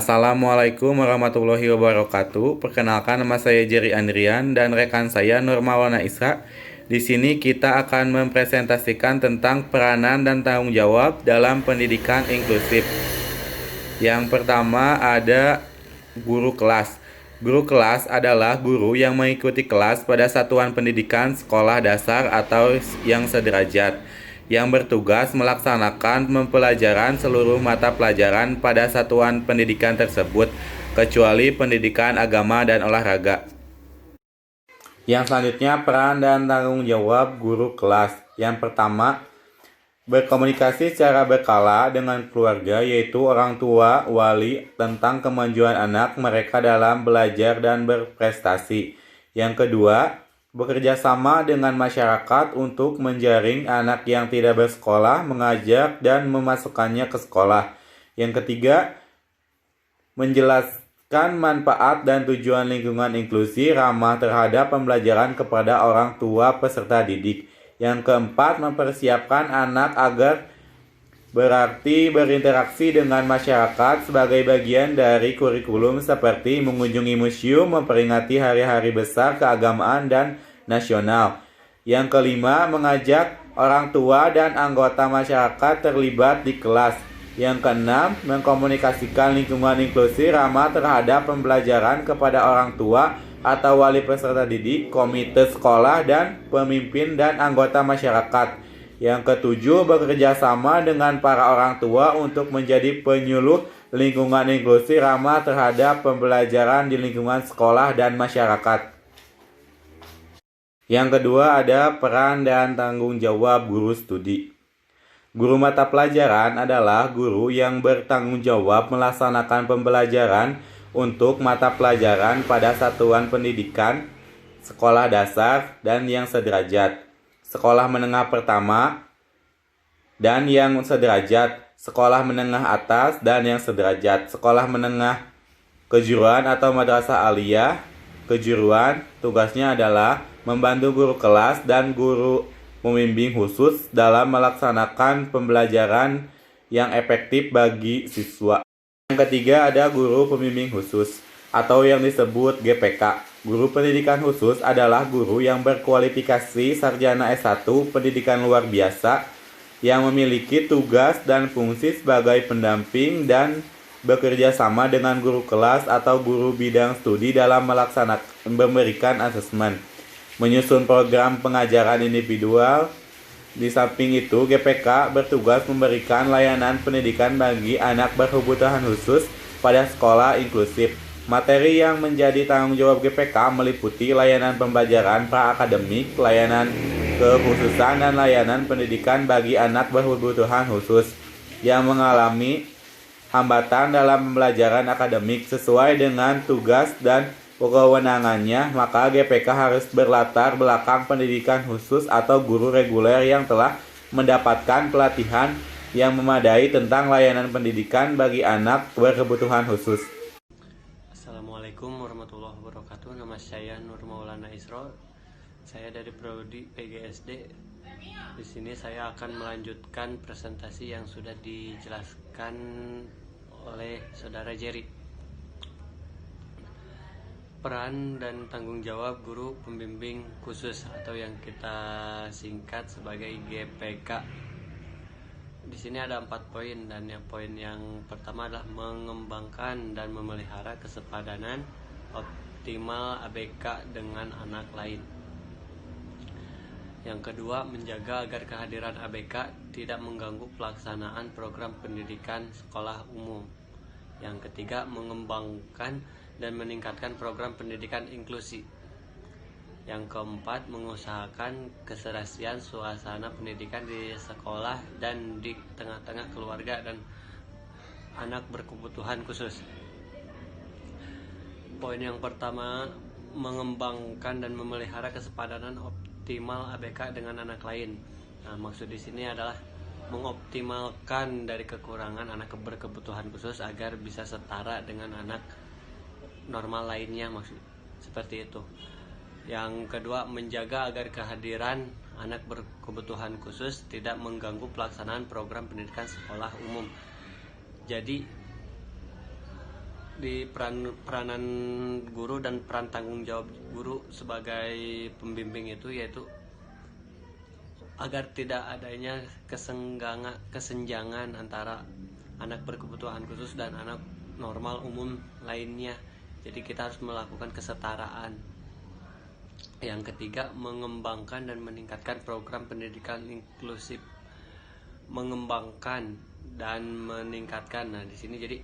Assalamualaikum warahmatullahi wabarakatuh. Perkenalkan, nama saya Jerry Andrian dan rekan saya Nur Maulana Isra. Di sini kita akan mempresentasikan tentang peranan dan tanggung jawab dalam pendidikan inklusif. Yang pertama ada guru kelas. Guru kelas adalah guru yang mengikuti kelas pada satuan pendidikan sekolah dasar atau yang sederajat, yang bertugas melaksanakan pembelajaran seluruh mata pelajaran pada satuan pendidikan tersebut, kecuali pendidikan agama dan olahraga. Yang selanjutnya, peran dan tanggung jawab guru kelas. Yang pertama, berkomunikasi secara berkala dengan keluarga, yaitu orang tua, wali, tentang kemajuan anak mereka dalam belajar dan berprestasi. Yang kedua, bekerja sama dengan masyarakat untuk menjaring anak yang tidak bersekolah, mengajak dan memasukkannya ke sekolah. Yang ketiga, menjelaskan manfaat dan tujuan lingkungan inklusi ramah terhadap pembelajaran kepada orang tua peserta didik. Yang keempat, mempersiapkan anak agar berinteraksi dengan masyarakat sebagai bagian dari kurikulum seperti mengunjungi museum, memperingati hari-hari besar keagamaan dan nasional. Yang kelima, mengajak orang tua dan anggota masyarakat terlibat di kelas. Yang keenam, mengkomunikasikan lingkungan inklusi ramah terhadap pembelajaran kepada orang tua atau wali peserta didik, komite sekolah, dan pemimpin dan anggota masyarakat. Yang ketujuh, bekerja sama dengan para orang tua untuk menjadi penyuluh lingkungan inklusi ramah terhadap pembelajaran di lingkungan sekolah dan masyarakat. Yang kedua ada peran dan tanggung jawab guru studi. Guru mata pelajaran adalah guru yang bertanggung jawab melaksanakan pembelajaran untuk mata pelajaran pada satuan pendidikan, sekolah dasar, dan yang sederajat, sekolah menengah pertama, dan yang sederajat, sekolah menengah atas, dan yang sederajat, sekolah menengah kejuruan atau madrasah aliyah. Kejuruan tugasnya adalah membantu guru kelas dan guru pembimbing khusus dalam melaksanakan pembelajaran yang efektif bagi siswa. Yang ketiga ada guru pembimbing khusus atau yang disebut GPK. Guru pendidikan khusus adalah guru yang berkualifikasi sarjana S1 pendidikan luar biasa yang memiliki tugas dan fungsi sebagai pendamping dan bekerja sama dengan guru kelas atau guru bidang studi dalam memberikan asesmen, menyusun program pengajaran individual. Di samping itu, GPK bertugas memberikan layanan pendidikan bagi anak berkebutuhan khusus pada sekolah inklusif. Materi yang menjadi tanggung jawab GPK meliputi layanan pembelajaran pra-akademik, layanan kekhususan, dan layanan pendidikan bagi anak berkebutuhan khusus yang mengalami hambatan dalam pembelajaran akademik sesuai dengan tugas dan kewenangannya, maka GPK harus berlatar belakang pendidikan khusus atau guru reguler yang telah mendapatkan pelatihan yang memadai tentang layanan pendidikan bagi anak berkebutuhan khusus. Assalamualaikum warahmatullahi wabarakatuh. Nama saya Nur Maulana Isra. Saya dari Prodi PGSD. Di sini saya akan melanjutkan presentasi yang sudah dijelaskan oleh Saudara Jerry. Peran dan tanggung jawab guru pembimbing khusus atau yang kita singkat sebagai GPK. Di sini ada 4 poin, dan poin yang pertama adalah mengembangkan dan memelihara kesepadanan optimal ABK dengan anak lain. Yang kedua, menjaga agar kehadiran ABK tidak mengganggu pelaksanaan program pendidikan sekolah umum. Yang ketiga, mengembangkan dan meningkatkan program pendidikan inklusi. Yang keempat, mengusahakan keserasian suasana pendidikan di sekolah dan di tengah-tengah keluarga dan anak berkebutuhan khusus. Poin yang pertama, mengembangkan dan memelihara kesepadanan optimal ABK dengan anak lain. Nah, maksud di sini adalah mengoptimalkan dari kekurangan anak berkebutuhan khusus agar bisa setara dengan anak normal lainnya, maksud seperti itu. Yang kedua, menjaga agar kehadiran anak berkebutuhan khusus tidak mengganggu pelaksanaan program pendidikan sekolah umum. Jadi di peranan guru dan peran tanggung jawab guru sebagai pembimbing itu yaitu agar tidak adanya kesenjangan antara anak berkebutuhan khusus dan anak normal umum lainnya. Jadi kita harus melakukan kesetaraan. Yang ketiga, mengembangkan dan meningkatkan program pendidikan inklusif. Mengembangkan dan meningkatkan. Nah, di sini jadi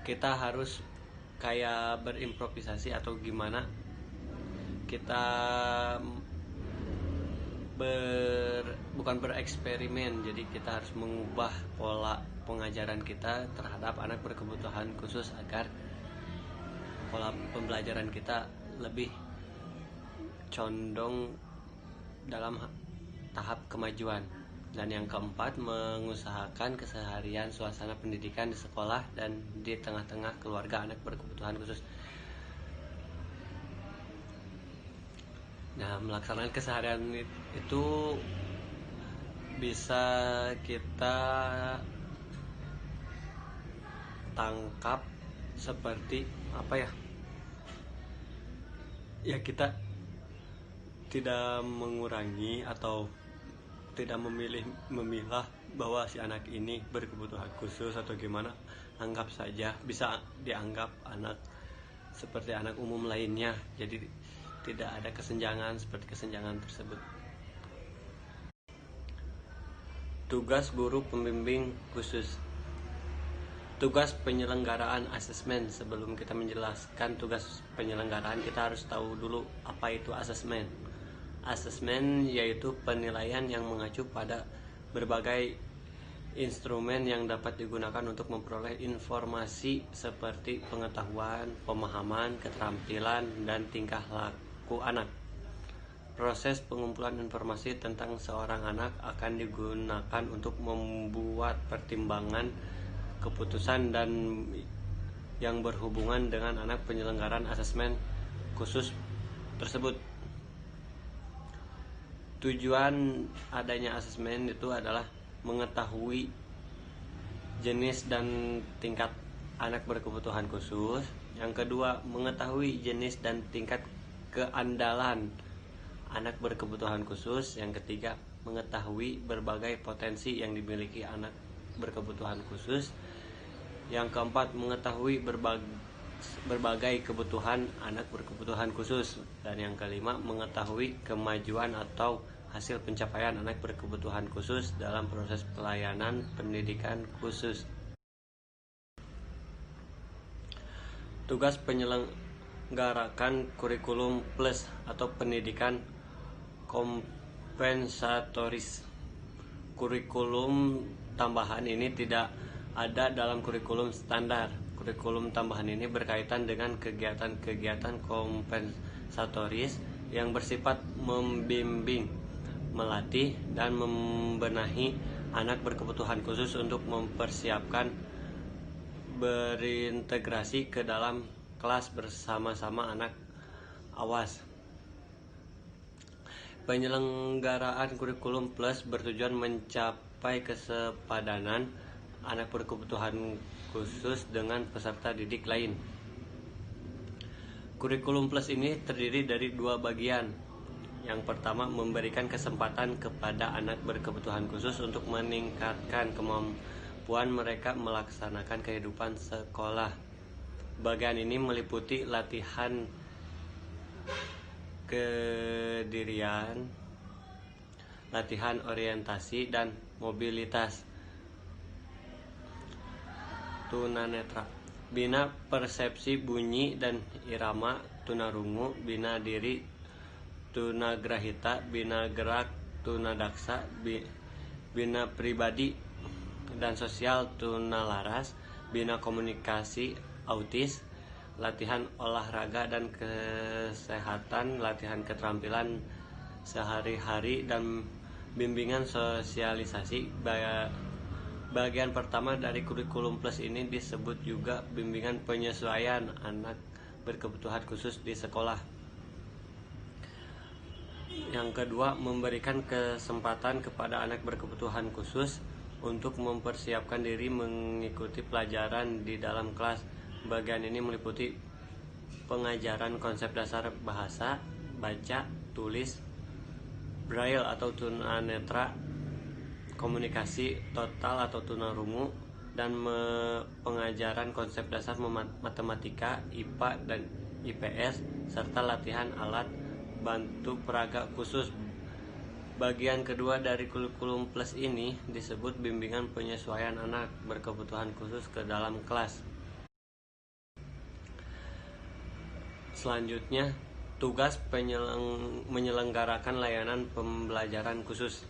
kita harus kayak berimprovisasi atau gimana kita bukan bereksperimen. Jadi kita harus mengubah pola pengajaran kita terhadap anak berkebutuhan khusus agar pola pembelajaran kita lebih condong dalam tahap kemajuan. Dan yang keempat, mengusahakan keseharian suasana pendidikan di sekolah dan di tengah-tengah keluarga anak berkebutuhan khusus. Nah, melaksanakan keseharian itu bisa kita tangkap seperti apa ya? Ya, kita tidak mengurangi atau tidak memilah bahwa si anak ini berkebutuhan khusus atau gimana. Anggap saja bisa dianggap anak seperti anak umum lainnya. Jadi tidak ada kesenjangan seperti kesenjangan tersebut. Tugas guru pembimbing khusus. Tugas penyelenggaraan asesmen. Sebelum kita menjelaskan tugas penyelenggaraan, kita harus tahu dulu apa itu asesmen. Asesmen yaitu penilaian yang mengacu pada berbagai instrumen yang dapat digunakan untuk memperoleh informasi seperti pengetahuan, pemahaman, keterampilan, dan tingkah laku anak. Proses pengumpulan informasi tentang seorang anak akan digunakan untuk membuat pertimbangan keputusan dan yang berhubungan dengan anak penyelenggaraan asesmen khusus tersebut. Tujuan adanya asesmen itu adalah mengetahui jenis dan tingkat anak berkebutuhan khusus. Yang kedua, mengetahui jenis dan tingkat keandalan anak berkebutuhan khusus. Yang ketiga, mengetahui berbagai potensi yang dimiliki anak berkebutuhan khusus. Yang keempat, mengetahui berbagai kebutuhan anak berkebutuhan khusus. Dan yang kelima, mengetahui kemajuan atau hasil pencapaian anak berkebutuhan khusus dalam proses pelayanan pendidikan khusus. Tugas penyelenggarakan kurikulum plus atau pendidikan kompensatoris. Kurikulum tambahan ini tidak ada dalam kurikulum standar. Kurikulum tambahan ini berkaitan dengan kegiatan-kegiatan kompensatoris yang bersifat membimbing, melatih, dan membenahi anak berkebutuhan khusus untuk mempersiapkan berintegrasi ke dalam kelas bersama-sama anak awas. Penyelenggaraan kurikulum plus bertujuan mencapai kesepadanan anak berkebutuhan khusus dengan peserta didik lain. Kurikulum plus ini terdiri dari dua bagian. Yang pertama, memberikan kesempatan kepada anak berkebutuhan khusus untuk meningkatkan kemampuan mereka melaksanakan kehidupan sekolah. Bagian ini meliputi latihan kedirian, latihan orientasi dan mobilitas. Tunanetra, bina persepsi bunyi dan irama. Tunarungu, bina diri. Tunagrahita, bina gerak. Tunadaksa, bina pribadi dan sosial. Tunalaras, bina komunikasi autis. Latihan olahraga dan kesehatan, latihan keterampilan sehari-hari, dan bimbingan sosialisasi. Bagian pertama dari kurikulum plus ini disebut juga bimbingan penyesuaian anak berkebutuhan khusus di sekolah. Yang kedua, memberikan kesempatan kepada anak berkebutuhan khusus untuk mempersiapkan diri mengikuti pelajaran di dalam kelas. Bagian ini meliputi pengajaran konsep dasar bahasa, baca, tulis, braille atau tunanetra, komunikasi total atau tunarungu, dan pengajaran konsep dasar matematika, IPA dan IPS, serta latihan alat bantu peraga khusus. Bagian kedua dari kurikulum plus ini disebut bimbingan penyesuaian anak berkebutuhan khusus ke dalam kelas. Selanjutnya, tugas menyelenggarakan layanan pembelajaran khusus.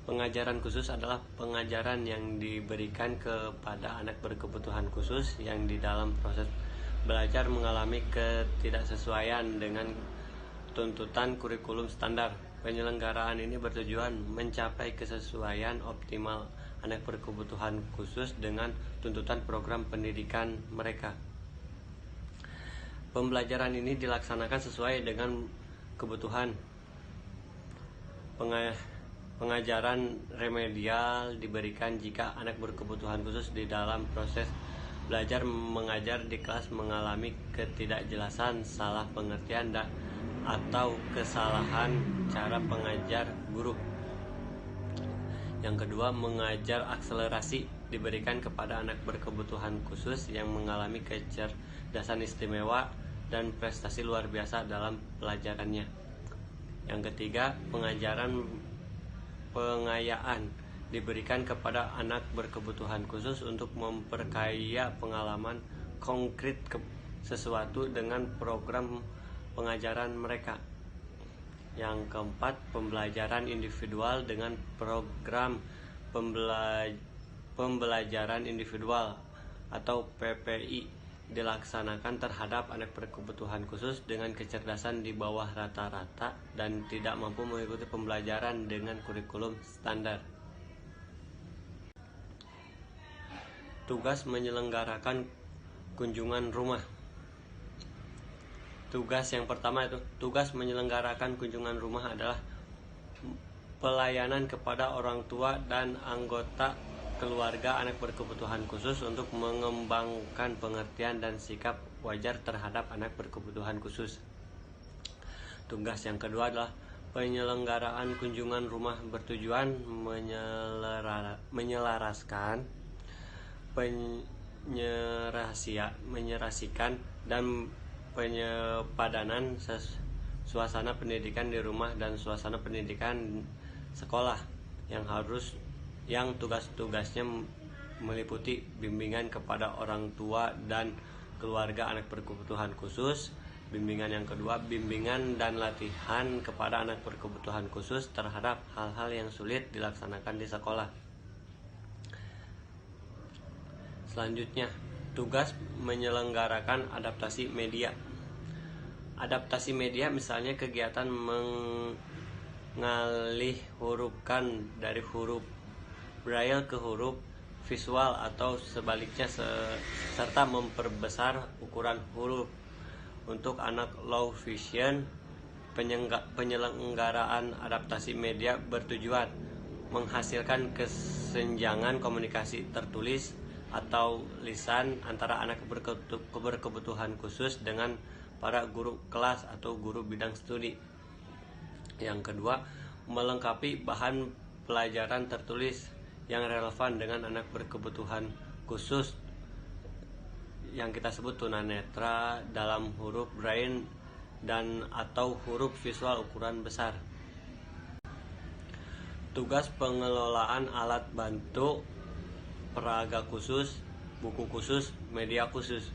Pengajaran khusus adalah pengajaran yang diberikan kepada anak berkebutuhan khusus yang di dalam proses belajar mengalami ketidaksesuaian dengan tuntutan kurikulum standar. Penyelenggaraan ini bertujuan mencapai kesesuaian optimal anak berkebutuhan khusus dengan tuntutan program pendidikan mereka. Pembelajaran ini dilaksanakan sesuai dengan kebutuhan. Pengajaran remedial diberikan jika anak berkebutuhan khusus di dalam proses belajar mengajar di kelas mengalami ketidakjelasan, salah pengertian, atau kesalahan cara pengajar guru. Yang kedua, mengajar akselerasi diberikan kepada anak berkebutuhan khusus yang mengalami kecerdasan istimewa dan prestasi luar biasa dalam pelajarannya. Yang ketiga, pengajaran pengayaan diberikan kepada anak berkebutuhan khusus untuk memperkaya pengalaman konkret sesuatu dengan program pengajaran mereka. Yang keempat, pembelajaran individual dengan program pembelajaran individual atau PPI dilaksanakan terhadap anak berkebutuhan khusus dengan kecerdasan di bawah rata-rata dan tidak mampu mengikuti pembelajaran dengan kurikulum standar. Tugas menyelenggarakan kunjungan rumah. Tugas yang pertama itu, tugas menyelenggarakan kunjungan rumah adalah pelayanan kepada orang tua dan anggota keluarga anak berkebutuhan khusus untuk mengembangkan pengertian dan sikap wajar terhadap anak berkebutuhan khusus. Tugas yang kedua adalah penyelenggaraan kunjungan rumah bertujuan menyelaraskan, menyerasikan dan penyepadanan suasana pendidikan di rumah dan suasana pendidikan sekolah yang tugas-tugasnya meliputi bimbingan kepada orang tua dan keluarga anak berkebutuhan khusus. Bimbingan yang kedua, bimbingan dan latihan kepada anak berkebutuhan khusus terhadap hal-hal yang sulit dilaksanakan di sekolah. Selanjutnya, tugas menyelenggarakan adaptasi media. Adaptasi media misalnya kegiatan mengalih hurufkan dari huruf braille ke huruf visual atau sebaliknya, serta memperbesar ukuran huruf. Untuk anak low vision, penyelenggaraan adaptasi media bertujuan menghasilkan kesenjangan komunikasi tertulis atau lisan antara anak berkebutuhan khusus dengan para guru kelas atau guru bidang studi. Yang kedua, melengkapi bahan pelajaran tertulis yang relevan dengan anak berkebutuhan khusus yang kita sebut tunanetra dalam huruf braille dan atau huruf visual ukuran besar. Tugas pengelolaan alat bantu, peraga khusus, buku khusus, media khusus.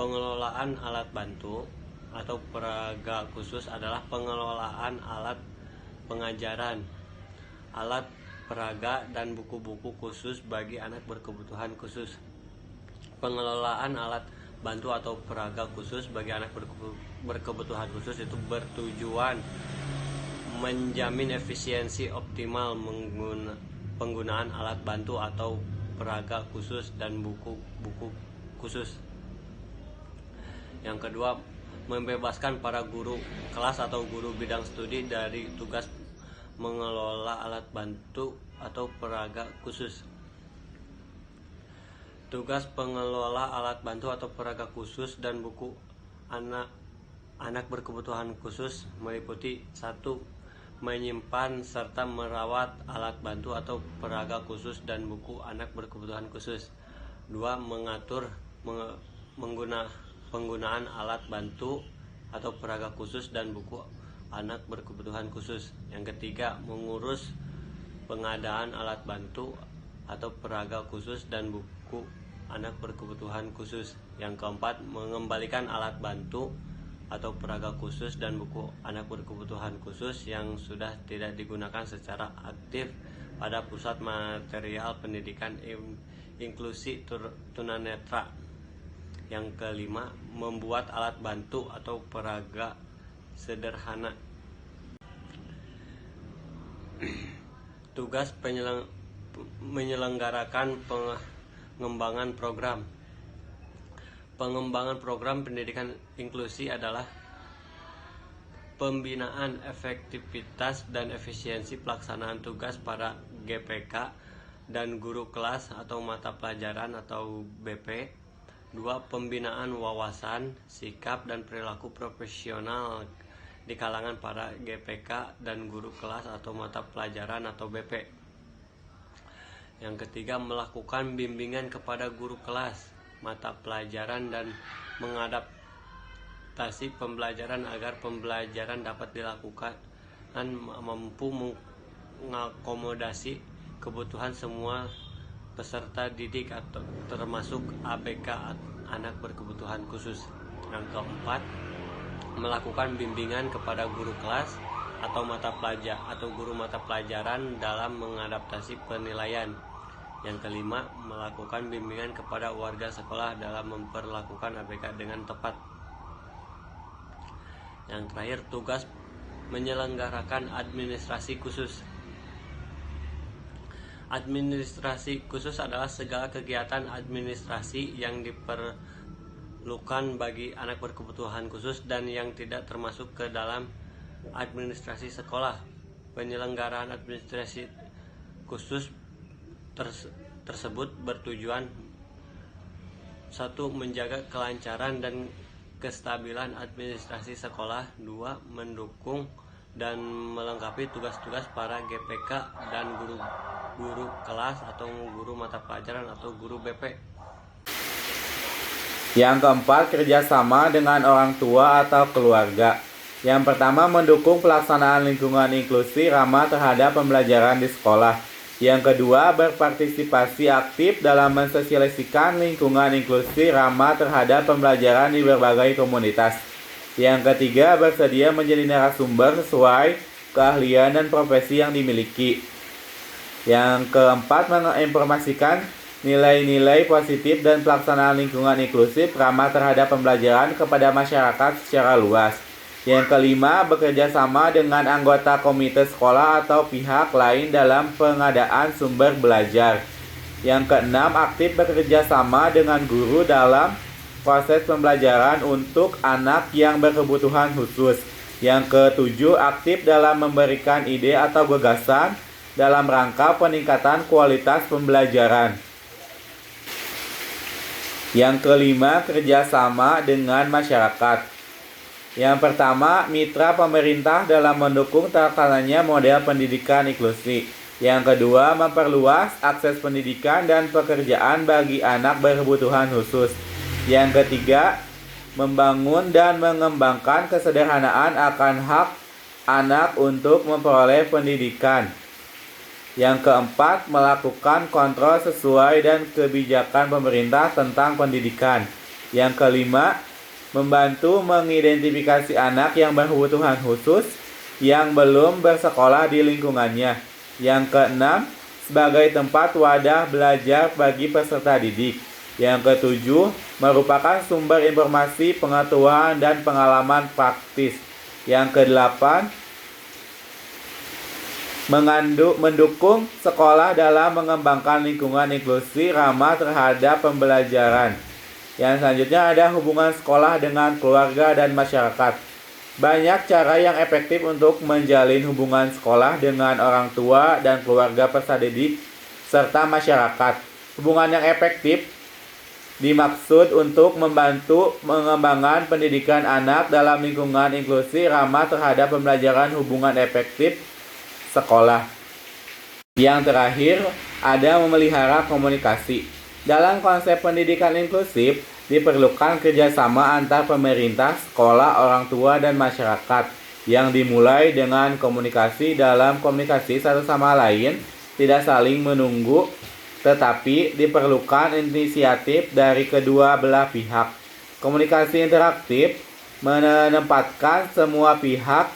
Pengelolaan alat bantu atau peraga khusus adalah pengelolaan alat pengajaran, alat peraga dan buku-buku khusus bagi anak berkebutuhan khusus. Pengelolaan alat bantu atau peraga khusus bagi anak berkebutuhan khusus itu bertujuan menjamin efisiensi optimal penggunaan alat bantu atau peraga khusus dan buku-buku khusus. Yang kedua, membebaskan para guru kelas atau guru bidang studi dari tugas mengelola alat bantu atau peraga khusus. Tugas pengelola alat bantu atau peraga khusus dan buku anak berkebutuhan khusus meliputi 1. Menyimpan serta merawat alat bantu atau peraga khusus dan buku anak berkebutuhan khusus. 2. Mengatur penggunaan alat bantu atau peraga khusus dan buku anak berkebutuhan khusus. Yang ketiga, mengurus pengadaan alat bantu atau peraga khusus dan buku anak berkebutuhan khusus. Yang keempat, mengembalikan alat bantu atau peraga khusus dan buku anak berkebutuhan khusus yang sudah tidak digunakan secara aktif pada pusat material pendidikan inklusi tunanetra. Yang kelima, membuat alat bantu atau peraga sederhana. Tugas menyelenggarakan pengembangan program. Pengembangan program pendidikan inklusi adalah pembinaan efektivitas dan efisiensi pelaksanaan tugas para GPK dan guru kelas atau mata pelajaran atau BP. 2. Pembinaan wawasan, sikap, dan perilaku profesional di kalangan para GPK dan guru kelas atau mata pelajaran atau BP. Yang ketiga, melakukan bimbingan kepada guru kelas, mata pelajaran, dan mengadaptasi pembelajaran agar pembelajaran dapat dilakukan mampu mengakomodasi kebutuhan semua peserta didik atau termasuk ABK anak berkebutuhan khusus. Yang keempat, melakukan bimbingan kepada guru kelas atau guru mata pelajaran dalam mengadaptasi penilaian. Yang kelima, melakukan bimbingan kepada warga sekolah dalam memperlakukan ABK dengan tepat. Yang terakhir, tugas menyelenggarakan administrasi khusus. Administrasi khusus adalah segala kegiatan administrasi yang diperlukan bagi anak berkebutuhan khusus dan yang tidak termasuk ke dalam administrasi sekolah. Penyelenggaraan administrasi khusus tersebut bertujuan 1. Menjaga kelancaran dan kestabilan administrasi sekolah. 2. Mendukung dan melengkapi tugas-tugas para GPK dan guru kelas atau guru mata pelajaran atau guru BP. Yang keempat, kerjasama dengan orang tua atau keluarga. Yang pertama, mendukung pelaksanaan lingkungan inklusi ramah terhadap pembelajaran di sekolah. Yang kedua, berpartisipasi aktif dalam mensosialisasikan lingkungan inklusi ramah terhadap pembelajaran di berbagai komunitas. Yang ketiga, bersedia menjadi narasumber sesuai keahlian dan profesi yang dimiliki. Yang keempat, menginformasikan nilai-nilai positif dan pelaksanaan lingkungan inklusif ramah terhadap pembelajaran kepada masyarakat secara luas. Yang kelima, bekerja sama dengan anggota komite sekolah atau pihak lain dalam pengadaan sumber belajar. Yang keenam, aktif bekerja sama dengan guru dalam proses pembelajaran untuk anak yang berkebutuhan khusus. Yang ketujuh, aktif dalam memberikan ide atau gagasan dalam rangka peningkatan kualitas pembelajaran. Yang kelima, kerjasama dengan masyarakat. Yang pertama, mitra pemerintah dalam mendukung terlaksananya model pendidikan inklusi. Yang kedua, memperluas akses pendidikan dan pekerjaan bagi anak berkebutuhan khusus. Yang ketiga, membangun dan mengembangkan kesederhanaan akan hak anak untuk memperoleh pendidikan. Yang keempat, melakukan kontrol sesuai dan kebijakan pemerintah tentang pendidikan. Yang kelima, membantu mengidentifikasi anak yang berkebutuhan khusus yang belum bersekolah di lingkungannya. Yang keenam, sebagai tempat wadah belajar bagi peserta didik. Yang ketujuh, merupakan sumber informasi, pengetahuan, dan pengalaman praktis. Yang kedelapan, mendukung sekolah dalam mengembangkan lingkungan inklusi ramah terhadap pembelajaran. Yang selanjutnya ada hubungan sekolah dengan keluarga dan masyarakat. Banyak cara yang efektif untuk menjalin hubungan sekolah dengan orang tua dan keluarga peserta didik serta masyarakat. Hubungan yang efektif dimaksud untuk membantu mengembangkan pendidikan anak dalam lingkungan inklusi ramah terhadap pembelajaran hubungan efektif sekolah. Yang terakhir, ada memelihara komunikasi. Dalam konsep pendidikan inklusif, diperlukan kerjasama antar pemerintah, sekolah, orang tua, dan masyarakat yang dimulai dengan komunikasi dalam komunikasi satu sama lain, tidak saling menunggu, tetapi diperlukan inisiatif dari kedua belah pihak. Komunikasi interaktif menempatkan semua pihak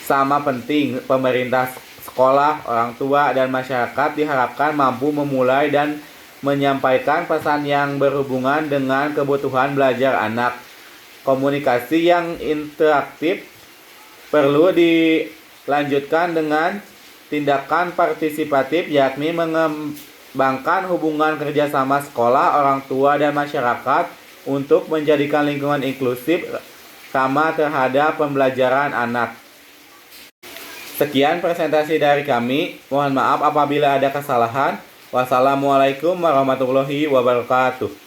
sama penting. Pemerintah, sekolah, orang tua, dan masyarakat diharapkan mampu memulai dan menyampaikan pesan yang berhubungan dengan kebutuhan belajar anak. Komunikasi yang interaktif perlu dilanjutkan dengan tindakan partisipatif, yakni mengembangkan hubungan kerjasama sekolah, orang tua, dan masyarakat untuk menjadikan lingkungan inklusif ramah terhadap pembelajaran anak. Sekian presentasi dari kami. Mohon maaf apabila ada kesalahan. Wassalamualaikum warahmatullahi wabarakatuh.